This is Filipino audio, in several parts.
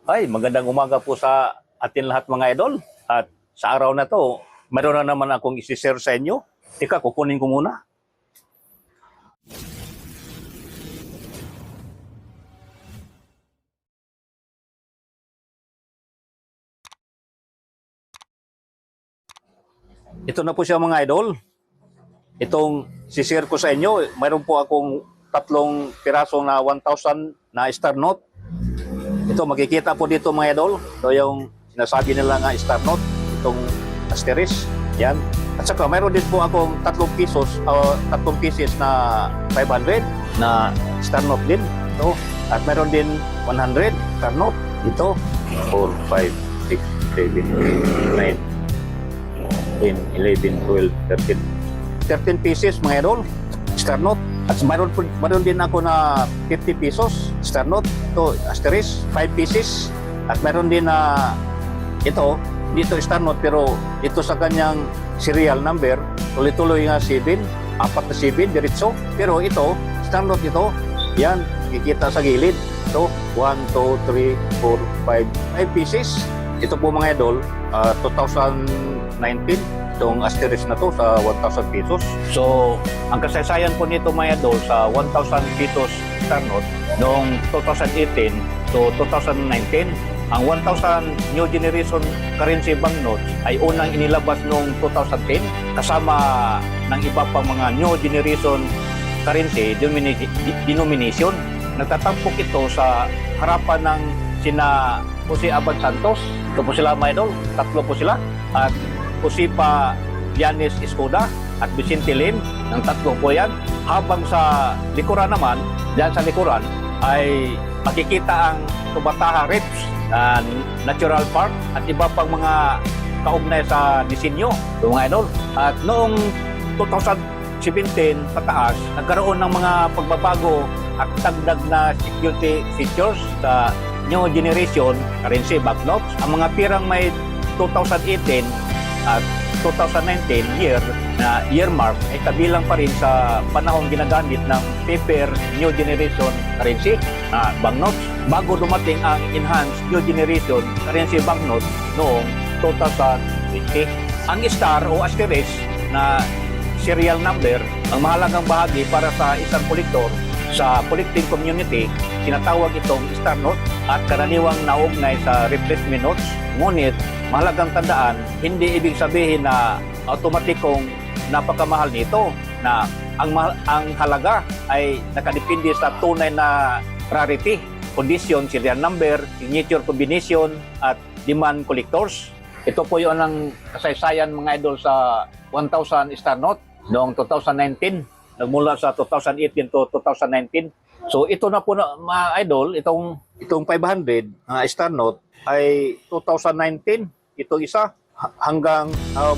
Ay, magandang umaga po sa atin lahat mga idol. At sa araw na to, mayroon na naman akong isi-share sa inyo. Teka, kukunin ko muna. Ito na po siya mga idol. Itong si-share ko sa inyo, mayroon po akong tatlong piraso na 1,000 na star note. Ito, makikita po dito mga idol. Ito yung sinasabi nila nga star note. Itong asterisk. Yan. At saka mayroon din po akong 3 pieces na 500 na star note din. Ito. At mayroon din 100 star note. Ito. 4, 5, 6, 7, 8, 9, 10, 11, 12, 13. 13 pieces mga idol. Star note. At mayroon din ako na 50 pesos star note. Ito, asterisk, 5 pieces. At mayroon din na ito, dito star note pero ito sa kanyang serial number, tuloy-tuloy nga 7, 4 na 7, diretso. Pero ito, star note ito, yan, kikita sa gilid. Ito, 1, 2, 3, 4, 5 pieces. Ito po mga idol, 2019. Itong asterisk na to sa 1,000 pesos. So, ang kasaysayan po nito mga idol sa 1,000 pesos star note noong 2018 to 2019, ang 1,000 new generation currency banknotes ay unang inilabas noong 2010 kasama ng iba pang mga new generation currency denomination. Nagtatampok ito sa harapan ng sina Jose Abad Santos. Ito po sila mga idol, 3 po sila. At Josipa Yanis Escoda at Vicente Lim, ng 3 po yan. Habang sa likuran naman, diyan sa likuran, ay makikita ang Tubataha Reefs, Natural Park, at iba pang mga kaugnay sa disenyo, mga idol. At noong 2017 pataas, nagkaroon ng mga pagbabago at dagdag na security features sa new generation currency banknotes. Ang mga pirang may 2018 at 2019 year mark ay kabilang pa rin sa panahon ginagamit ng paper new generation currency banknotes bago dumating ang enhanced new generation currency banknotes noong 2020. Ang star o asterisk na serial number ang mahalagang bahagi para sa isang kolektor sa collecting community. Tinatawag itong star note at karaniwang naugnay sa replacement notes. Ngunit mahalagang tandaan, hindi ibig sabihin na automatikong napakamahal nito, na ang halaga ay nakadepende sa tunay na rarity, condition, serial number, signature combination at demand collectors. Ito po yung ang kasaysayan mga idol sa 1,000 star note noong 2019. Nagmula sa 2018 to 2019. So ito na po na, mga idol, itong 500 star note ay 2019. Ito isa hanggang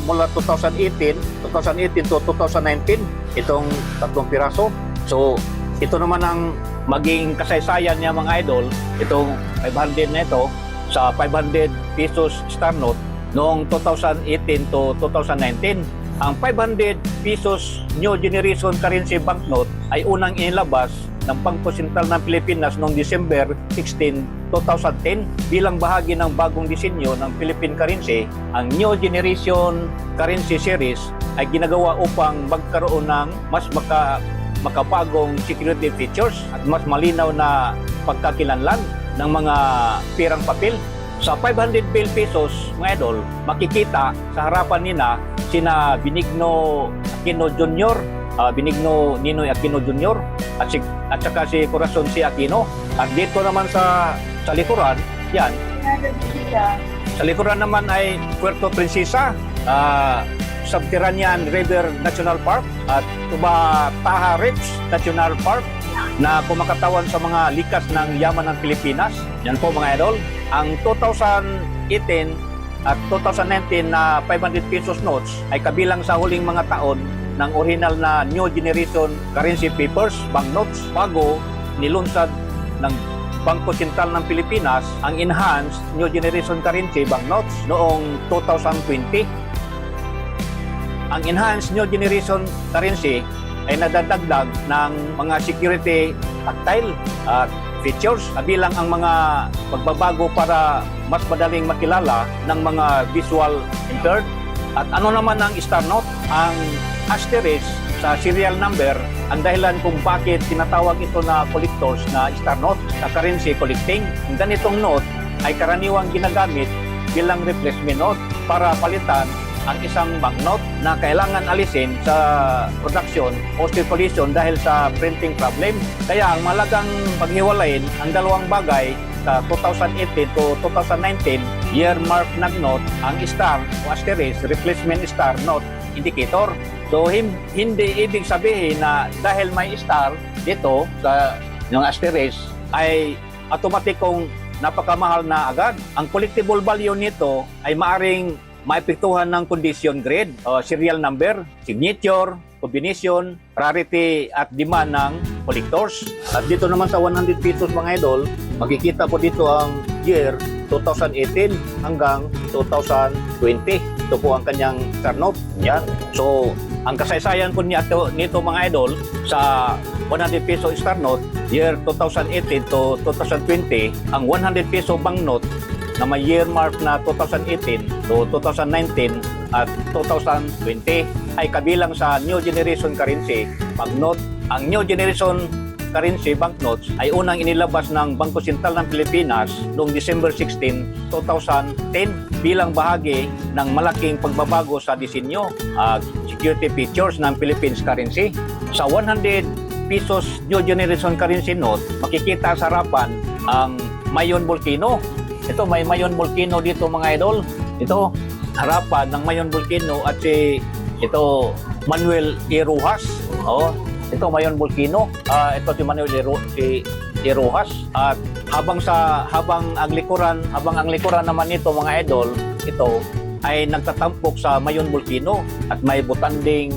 mula 2018 to 2019 itong 3 piraso. So ito naman ang maging kasaysayan niya mga idol, itong 500 na ito sa 500 pesos star note noong 2018 to 2019. Ang 500 pesos new generation currency banknote ay unang inilabas ng Bangko Sentral ng Pilipinas noong December 16, 2010 bilang bahagi ng bagong disenyo ng Philippine currency. Ang new generation currency series ay ginagawa upang magkaroon ng mas makabagong security features at mas malinaw na pagkakilanlan ng mga pirang papel. Sa 500 pesos, mga idol, makikita sa harapan nila sina Benigno Aquino Jr., Benigno Ninoy Aquino Jr. at saka si Corazon C. Aquino. At dito naman sa likuran, yan. Sa likuran naman ay Puerto Princesa, Subterranean River National Park at Tubataha Reefs National Park na kumakatawan sa mga likas ng yaman ng Pilipinas. Yan po mga idol. Ang 2018 at 2019 na 500 pesos notes ay kabilang sa huling mga taon ng original na new generation currency papers, banknotes, bago nilunsad ng Bangko Sentral ng Pilipinas ang enhanced new generation currency banknotes noong 2020. Ang enhanced new generation currency ay nadadagdag ng mga security tactile at features. Kabilang ang mga pagbabago para mas madaling makilala ng mga visual impaired. At ano naman ang star note? Ang asterisk sa serial number ang dahilan kung bakit tinatawag ito na collectors na star note sa currency collecting. Ang ganitong note ay karaniwang ginagamit bilang replacement note para palitan ang isang banknote na kailangan alisin sa production o circulation dahil sa printing problem. Kaya ang malagang paghiwalayin ang dalawang bagay sa 2018 to 2019 year mark note, ang star o asterisk replacement star note indicator. So hindi ibig sabihin na dahil may star dito sa yung asterisk ay automatikong napakamahal na agad. Ang collectible value nito ay maaring maepektuhan ng condition grade, serial number, signature, combination, rarity at demand ng collectors. At dito naman sa 100 pesos mga idol, makikita po dito ang year 2018 hanggang 2020. Ito po ang kanyang star note. Yan. So, ang kasaysayan po nito mga idol sa 100 peso star note, year 2018 to 2020, ang 100 peso banknote na may year mark na 2018 to 2019 at 2020 ay kabilang sa new generation currency banknote. Ang new generation currency banknotes ay unang inilabas ng Bangko Sentral ng Pilipinas noong December 16, 2010 bilang bahagi ng malaking pagbabago sa disenyo at security features ng Philippines currency. Sa 100 pesos new generation currency note, makikita sa harapan ang Mayon Volcano. Ito, may Mayon Volcano dito mga idol. Ito, harapan ng Mayon Volcano at ito Manuel E. Rojas. Oh, ito Mayon Volcano. Ito si Manuel E. Rojas. At habang ang likuran naman nito mga idol, ito ay nagtatampok sa Mayon Volcano at may butanding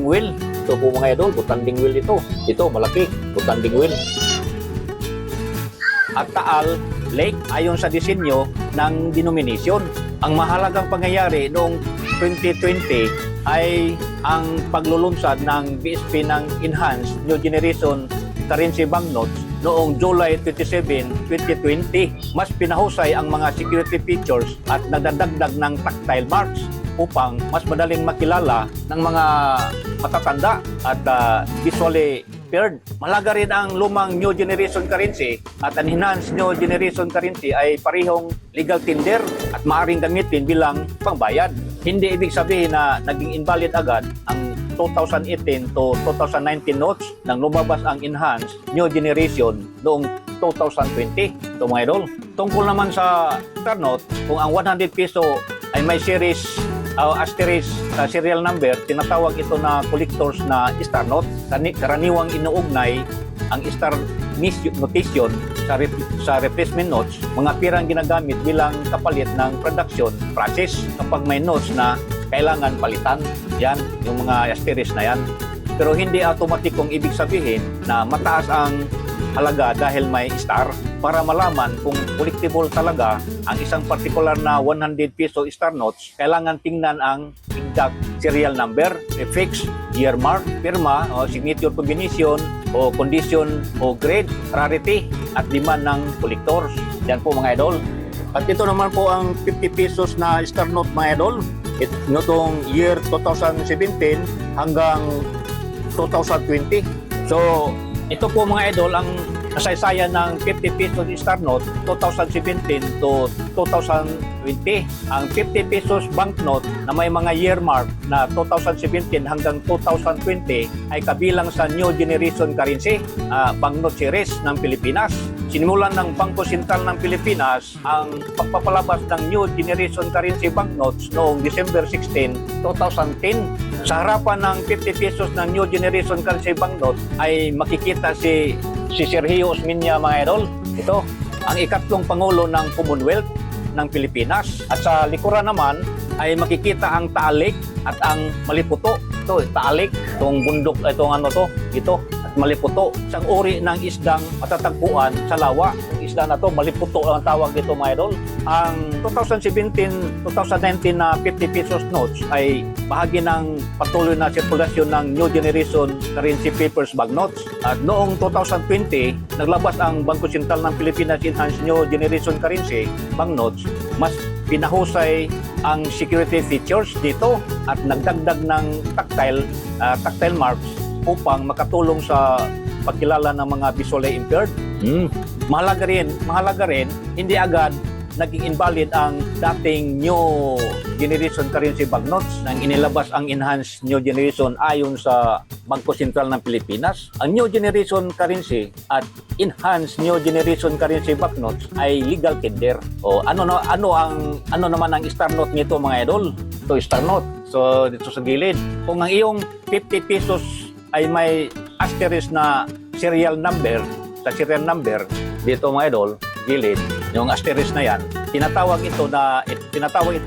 wheel. Ito po mga idol, butanding wheel ito. Ito malaki, butanding wheel. At Taal Lake ayon sa disenyo ng denomination. Ang mahalagang pangyayari noong 2020 ay ang paglulunsad ng BSP ng Enhanced New Generation Currency Banknotes noong July 27, 2020. Mas pinahusay ang mga security features at nagdadagdag ng tactile marks upang mas madaling makilala ng mga matatanda at visually impaired. Mahalaga rin ang lumang new generation currency at ang enhanced new generation currency ay parehong legal tender at maaaring gamitin bilang pangbayad. Hindi ibig sabihin na naging invalid agad ang 2018 to 2019 notes nang lumabas ang enhanced new generation noong 2020. Ito mga idol. Tungkol naman sa star note, kung ang 100 peso ay may series asterisk sa serial number, tinatawag ito na collectors na star note. Karaniwang inuugnay ang star notation sa replacement notes, mga pirang ginagamit bilang kapalit ng production process kapag may notes na kailangan palitan. Yan, yung mga asterisk na yan. Pero hindi automatikong ibig sabihin na mataas ang halaga dahil may star. Para malaman kung collectible talaga ang isang particular na 100 peso star notes, kailangan tingnan ang exact serial number, prefix, year mark, firma, o signature combination, o condition, o grade, rarity, at demand ng collectors. Yan po mga idol. At ito naman po ang 50 pesos na star note mga idol. Itong year 2017 hanggang 2020. So, ito po mga idol ang kasaysayan ng 50 pesos star note 2017 to 2020. Ang 50 pesos banknote na may mga year mark na 2017 hanggang 2020 ay kabilang sa new generation currency banknote series ng Pilipinas. Sinimulan ng Bangko Sentral ng Pilipinas ang pagpapalabas ng new generation currency banknotes noong December 16, 2010. Sa harapan ng 50 pesos ng new generation currency banknote ay makikita si Sergio Osmeña mga idol. Ito, ang ikatlong pangulo ng Commonwealth ng Pilipinas. At sa likuran naman ay makikita ang Taal Lake at ang Maliputo. Ito, Taal Lake, itong bundok, itong ito, at Maliputo. Isang uri ng isdang matatagpuan sa lawa. isda na to, maliputo ang tawag dito mga idol. Ang 2017-2019 na 50 pesos notes ay bahagi ng patuloy na sirkulasyon ng New Generation Currency Papers Banknotes. At noong 2020, naglabas ang Bangko Sentral ng Pilipinas Enhanced New Generation Currency Banknotes. Mas pinahusay ang security features dito at nagdagdag ng tactile marks upang makatulong sa pagkilala ng mga visually impaired. Mahalaga rin, hindi agad naging invalid ang dating New Generation Currency Banknotes nang inilabas ang Enhanced New Generation ayon sa Bangko Sentral ng Pilipinas. Ang New Generation Currency at Enhanced New Generation Currency Banknotes ay legal tender. O ano naman ang star note nito mga idol? Ito star note. So dito sa gilid, kung ang iyong 50 pesos ay may asterisk na serial number, sa serial number dito mga idol, gilid, yung asterisk na yan, tinatawag ito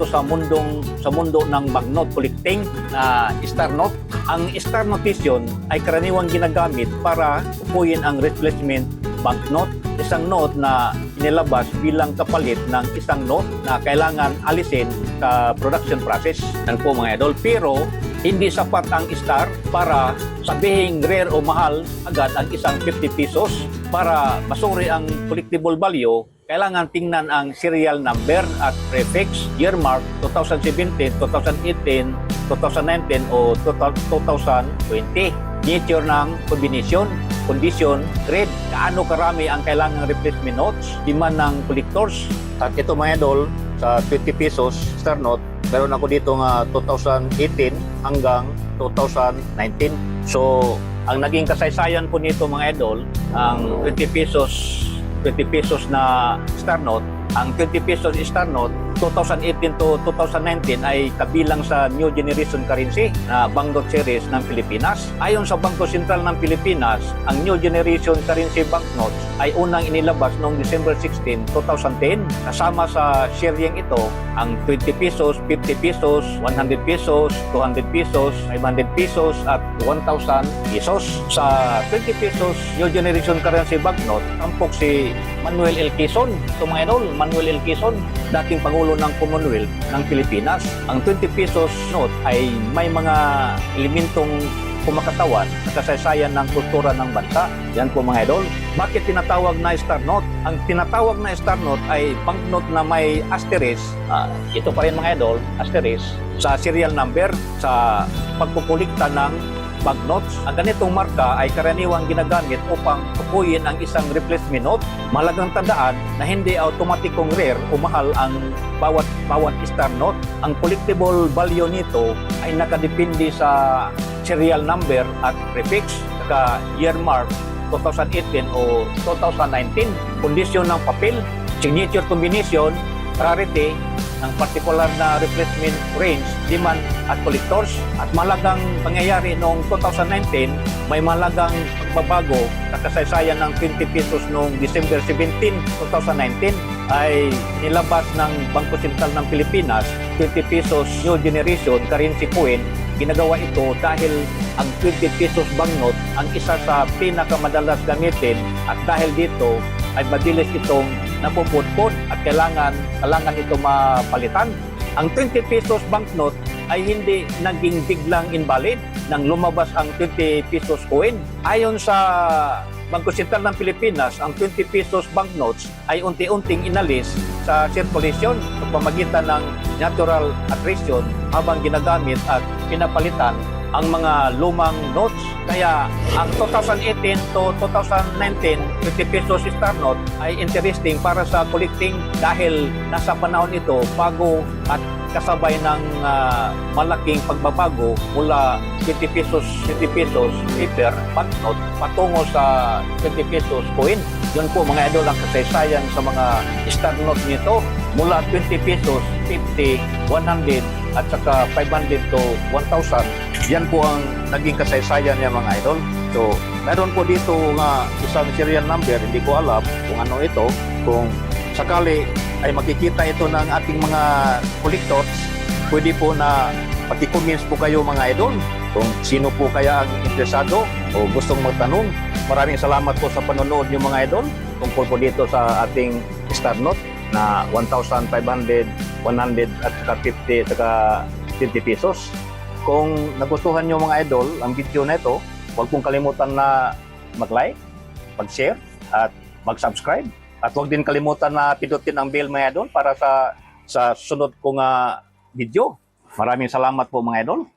sa mundo ng banknote collecting na star note. Ang star notation ay karaniwang ginagamit para upuyin ang replacement banknote, isang note na inilabas bilang kapalit ng isang note na kailangan alisin sa production process. Yan po mga idol. Pero hindi sapat ang star para sabihing rare o mahal agad ang isang 50 pesos. Para masuri ang collectible value, kailangan tingnan ang serial number at prefix, year mark, 2017, 2018, 2019 o 2020. Nature ng condition, grade, kaano karami ang kailangang replacement notes, demand ng collectors. At ito mga idol, sa 20 pesos star note, meron ako dito nga 2018 hanggang 2019. So, ang naging kasaysayan po nito mga idol, ang 20 pesos na star note, ang 20 pesos star note 2018 to 2019 ay kabilang sa New Generation Currency na banknote series ng Pilipinas. Ayon sa Bangko Sentral ng Pilipinas, ang New Generation Currency Banknotes ay unang inilabas noong December 16, 2010. Kasama sa sharing ito ang 20 pesos, 50 pesos, 100 pesos, 200 pesos, 500 pesos at 1,000 pesos. Sa 20 pesos New Generation Currency Banknote, tampok si Manuel L. Quezon. Ito mga idol, Manuel L. Quezon, dating Pangulo ng Commonwealth ng Pilipinas. Ang 20 pesos note ay may mga elementong kumakatawan at kasaysayan ng kultura ng bansa. Yan po mga idol. Bakit tinatawag na star note? Ang tinatawag na star note ay banknote na may asterisk. Ito pa rin mga idol, asterisk sa serial number sa pagpupulikta ng banknotes. Ang ganitong marka ay karaniwang ginagamit upang tukuyin ang isang replacement note. Mahalagang tandaan na hindi automatikong rare o mahal ang bawat star note. Ang collectible value nito ay nakadepende sa serial number at prefix, saka year mark 2018 o 2019, kondisyon ng papel, signature combination, rarity ng particular na replacement range, demand at collectors. At malagang pangyayari noong 2019, may malagang pagbabago sa kasaysayan ng 20 pesos noong December 17, 2019 ay nilabas ng Bangko Sentral ng Pilipinas 20 pesos New Generation Currency Coin. Ginagawa ito dahil ang 20 pesos banknote ang isa sa pinakamadalas gamitin at dahil dito ay mabilis itong napupudpud at kailangan ito mapalitan. Ang 20 pesos banknote ay hindi naging biglang invalid nang lumabas ang 20 pesos coin. Ayon sa Bangko Sentral ng Pilipinas, ang 20 pesos banknotes ay unti-unting inalis sa circulation sa pamagitan ng natural attrition habang ginagamit at pinapalitan ang mga lumang notes. Kaya ang 2018 to 2019 20 pesos star note ay interesting para sa collecting dahil nasa panahon ito bago at kasabay ng malaking pagbabago mula 20 pesos paper banknote patungo sa 20 pesos coin. Yun po mga idol ang kasaysayan sa mga star note nito mula 20 pesos, 50, 100 at saka 500 to 1,000. Yan po ang naging kasaysayan niya mga idol. So, meron po dito nga isang serial number, hindi ko alam kung ano ito. Kung sakali ay makikita ito ng ating mga collectors, pwede po na pati-comments po kayo mga idol kung sino po kaya ang interesado o gustong magtanong maraming salamat po sa panonood niyo mga idol tungkol po dito sa ating Star Note na 1,500, 100 at saka 50 at saka 50 pesos. Kung nagustuhan niyo mga idol ang video na ito, huwag pong kalimutan na mag-like, mag-share at mag-subscribe. At huwag din kalimutan na pindutin ang bell mga idol para sa sunod kong video. Maraming salamat po mga idol.